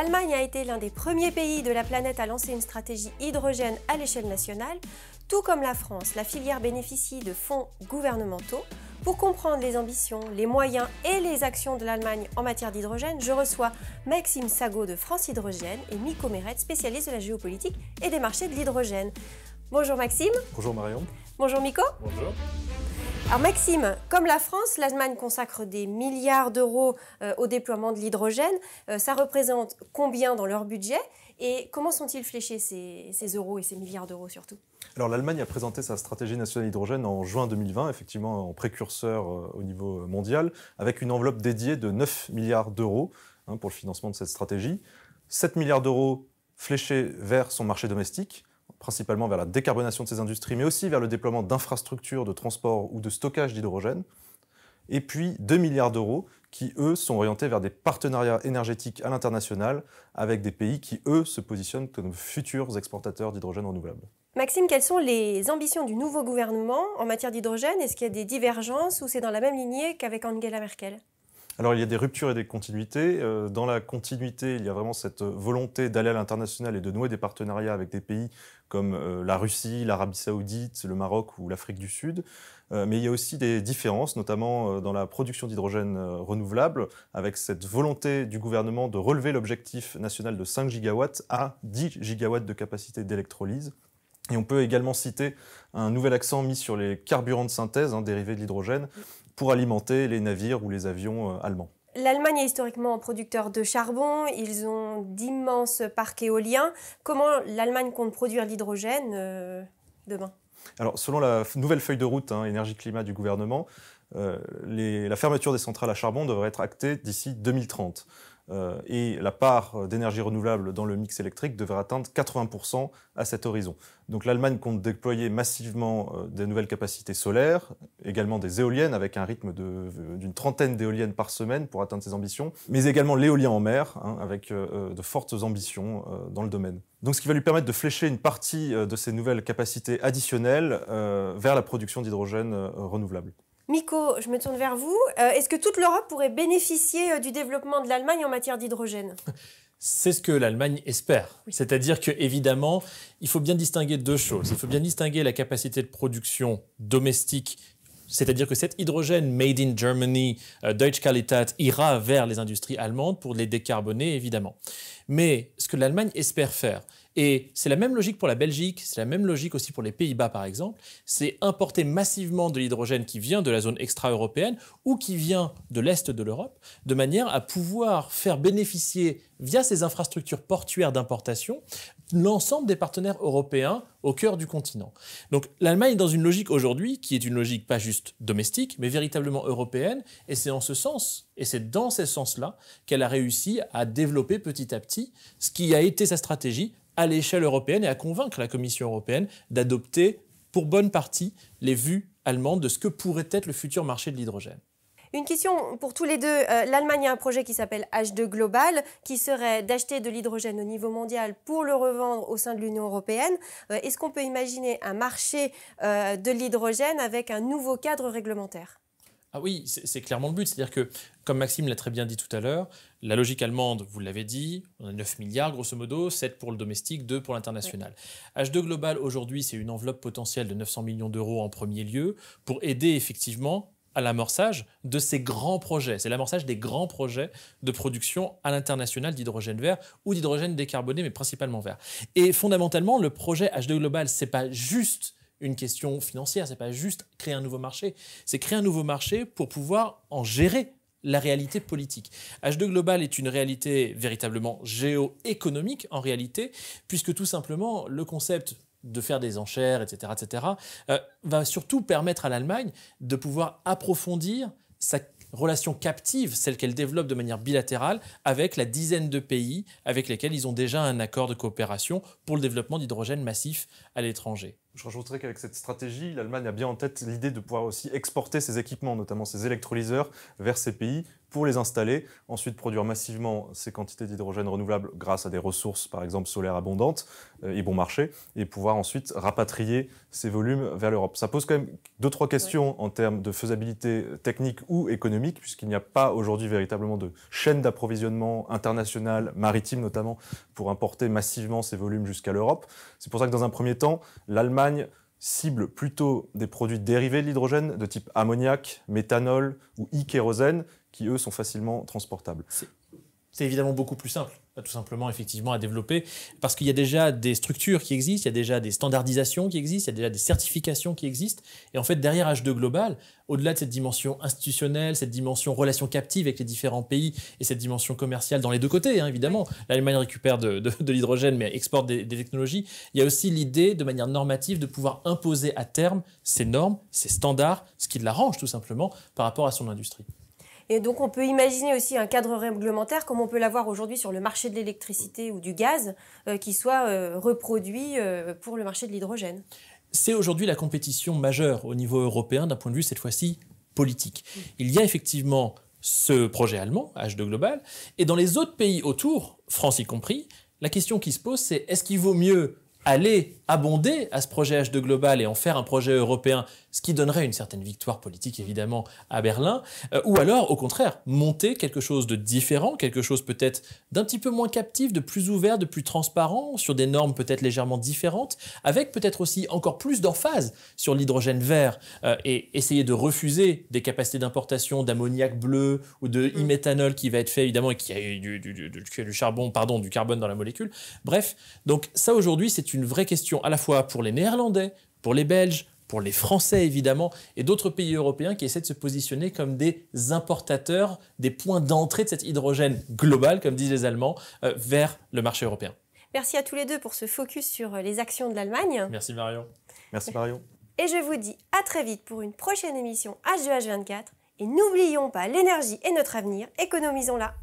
L'Allemagne a été l'un des premiers pays de la planète à lancer une stratégie hydrogène à l'échelle nationale. Tout comme la France, la filière bénéficie de fonds gouvernementaux. Pour comprendre les ambitions, les moyens et les actions de l'Allemagne en matière d'hydrogène, je reçois Maxime Sagot de France Hydrogène et Miko Meret, spécialiste de la géopolitique et des marchés de l'hydrogène. Bonjour Maxime. Bonjour Marion. Bonjour Miko. Bonjour. Alors Maxime, comme la France, l'Allemagne consacre des milliards d'euros au déploiement de l'hydrogène. Ça représente combien dans leur budget et comment sont-ils fléchés ces euros et ces milliards d'euros surtout? Alors l'Allemagne a présenté sa stratégie nationale hydrogène en juin 2020, effectivement en précurseur au niveau mondial, avec une enveloppe dédiée de 9 milliards d'euros pour le financement de cette stratégie. 7 milliards d'euros fléchés vers son marché domestique, principalement vers la décarbonation de ses industries, mais aussi vers le déploiement d'infrastructures de transport ou de stockage d'hydrogène. Et puis 2 milliards d'euros qui, eux, sont orientés vers des partenariats énergétiques à l'international avec des pays qui, eux, se positionnent comme futurs exportateurs d'hydrogène renouvelable. Maxime, quelles sont les ambitions du nouveau gouvernement en matière d'hydrogène? Est-ce qu'il y a des divergences ou c'est dans la même lignée qu'avec Angela Merkel? Alors il y a des ruptures et des continuités. Dans la continuité, il y a vraiment cette volonté d'aller à l'international et de nouer des partenariats avec des pays comme la Russie, l'Arabie Saoudite, le Maroc ou l'Afrique du Sud. Mais il y a aussi des différences, notamment dans la production d'hydrogène renouvelable, avec cette volonté du gouvernement de relever l'objectif national de 5 gigawatts à 10 gigawatts de capacité d'électrolyse. Et on peut également citer un nouvel accent mis sur les carburants de synthèse dérivés de l'hydrogène pour alimenter les navires ou les avions allemands. L'Allemagne est historiquement producteur de charbon, ils ont d'immenses parcs éoliens. Comment l'Allemagne compte produire l'hydrogène demain? Alors, selon la nouvelle feuille de route énergie-climat du gouvernement, la fermeture des centrales à charbon devrait être actée d'ici 2030. Et la part d'énergie renouvelable dans le mix électrique devrait atteindre 80% à cet horizon. Donc l'Allemagne compte déployer massivement des nouvelles capacités solaires, également des éoliennes avec un rythme d'une trentaine d'éoliennes par semaine pour atteindre ses ambitions, mais également l'éolien en mer avec de fortes ambitions dans le domaine. Donc ce qui va lui permettre de flécher une partie de ces nouvelles capacités additionnelles vers la production d'hydrogène renouvelable. Miko, je me tourne vers vous. Est-ce que toute l'Europe pourrait bénéficier du développement de l'Allemagne en matière d'hydrogène? C'est ce que l'Allemagne espère. Oui. C'est-à-dire qu'évidemment, il faut bien distinguer deux choses. Il faut bien distinguer la capacité de production domestique, c'est-à-dire que cet hydrogène made in Germany, Deutschqualität, ira vers les industries allemandes pour les décarboner, évidemment. Mais ce que l'Allemagne espère faire, et c'est la même logique pour la Belgique, c'est la même logique aussi pour les Pays-Bas par exemple, c'est importer massivement de l'hydrogène qui vient de la zone extra-européenne ou qui vient de l'Est de l'Europe, de manière à pouvoir faire bénéficier, via ces infrastructures portuaires d'importation, l'ensemble des partenaires européens au cœur du continent. Donc l'Allemagne est dans une logique aujourd'hui qui est une logique pas juste domestique, mais véritablement européenne, et c'est en ce sens, et c'est dans ce sens-là qu'elle a réussi à développer petit à petit ce qui a été sa stratégie à l'échelle européenne et à convaincre la Commission européenne d'adopter pour bonne partie les vues allemandes de ce que pourrait être le futur marché de l'hydrogène. Une question pour tous les deux. L'Allemagne a un projet qui s'appelle H2 Global, qui serait d'acheter de l'hydrogène au niveau mondial pour le revendre au sein de l'Union européenne. Est-ce qu'on peut imaginer un marché de l'hydrogène avec un nouveau cadre réglementaire ? Ah oui, c'est clairement le but. C'est-à-dire que, comme Maxime l'a très bien dit tout à l'heure, la logique allemande, vous l'avez dit, on a 9 milliards grosso modo, 7 pour le domestique, 2 pour l'international. Ouais. H2 Global, aujourd'hui, c'est une enveloppe potentielle de 900 millions d'euros en premier lieu pour aider effectivement à l'amorçage de ces grands projets. C'est l'amorçage des grands projets de production à l'international d'hydrogène vert ou d'hydrogène décarboné, mais principalement vert. Et fondamentalement, le projet H2 Global, c'est pas juste une question financière, c'est pas juste créer un nouveau marché, c'est créer un nouveau marché pour pouvoir en gérer la réalité politique. H2 Global est une réalité véritablement géoéconomique en réalité, puisque tout simplement le concept de faire des enchères, etc., va surtout permettre à l'Allemagne de pouvoir approfondir sa relation captive, celle qu'elle développe de manière bilatérale avec la dizaine de pays avec lesquels ils ont déjà un accord de coopération pour le développement d'hydrogène massif à l'étranger. Je rajouterais qu'avec cette stratégie, l'Allemagne a bien en tête l'idée de pouvoir aussi exporter ses équipements, notamment ses électrolyseurs, vers ces pays pour les installer, ensuite produire massivement ces quantités d'hydrogène renouvelable grâce à des ressources, par exemple solaires abondantes et bon marché, et pouvoir ensuite rapatrier ces volumes vers l'Europe. Ça pose quand même 2-3 questions en termes de faisabilité technique ou économique, puisqu'il n'y a pas aujourd'hui véritablement de chaîne d'approvisionnement internationale, maritime notamment, pour importer massivement ces volumes jusqu'à l'Europe. C'est pour ça que dans un premier temps, l'Allemagne cible plutôt des produits dérivés de l'hydrogène de type ammoniac, méthanol ou e-kérosène, qui eux sont facilement transportables. C'est évidemment beaucoup plus simple, tout simplement, effectivement, à développer, parce qu'il y a déjà des structures qui existent, il y a déjà des standardisations qui existent, il y a déjà des certifications qui existent. Et en fait, derrière H2 Global, au-delà de cette dimension institutionnelle, cette dimension relation captive avec les différents pays et cette dimension commerciale dans les deux côtés, évidemment, l'Allemagne récupère de l'hydrogène mais exporte des technologies, il y a aussi l'idée, de manière normative, de pouvoir imposer à terme ces normes, ces standards, ce qui l'arrange tout simplement par rapport à son industrie. Et donc, on peut imaginer aussi un cadre réglementaire, comme on peut l'avoir aujourd'hui sur le marché de l'électricité ou du gaz, qui soit reproduit pour le marché de l'hydrogène. C'est aujourd'hui la compétition majeure au niveau européen, d'un point de vue, cette fois-ci, politique. Il y a effectivement ce projet allemand, H2 Global, et dans les autres pays autour, France y compris, la question qui se pose, c'est est-ce qu'il vaut mieux aller abonder à ce projet H2 Global et en faire un projet européen, ce qui donnerait une certaine victoire politique évidemment à Berlin, ou alors au contraire monter quelque chose de différent, quelque chose peut-être d'un petit peu moins captif, de plus ouvert, de plus transparent, sur des normes peut-être légèrement différentes, avec peut-être aussi encore plus d'emphase sur l'hydrogène vert, et essayer de refuser des capacités d'importation d'ammoniac bleu ou de e-méthanol qui va être fait évidemment et qui a du charbon, pardon, du carbone dans la molécule. Bref, donc ça aujourd'hui c'est une vraie question à la fois pour les Néerlandais, pour les Belges, pour les Français évidemment, et d'autres pays européens qui essaient de se positionner comme des importateurs, des points d'entrée de cet hydrogène global, comme disent les Allemands, vers le marché européen. Merci à tous les deux pour ce focus sur les actions de l'Allemagne. Merci Marion. Merci Marion. Et je vous dis à très vite pour une prochaine émission H2H24. Et n'oublions pas, l'énergie est notre avenir, économisons-la.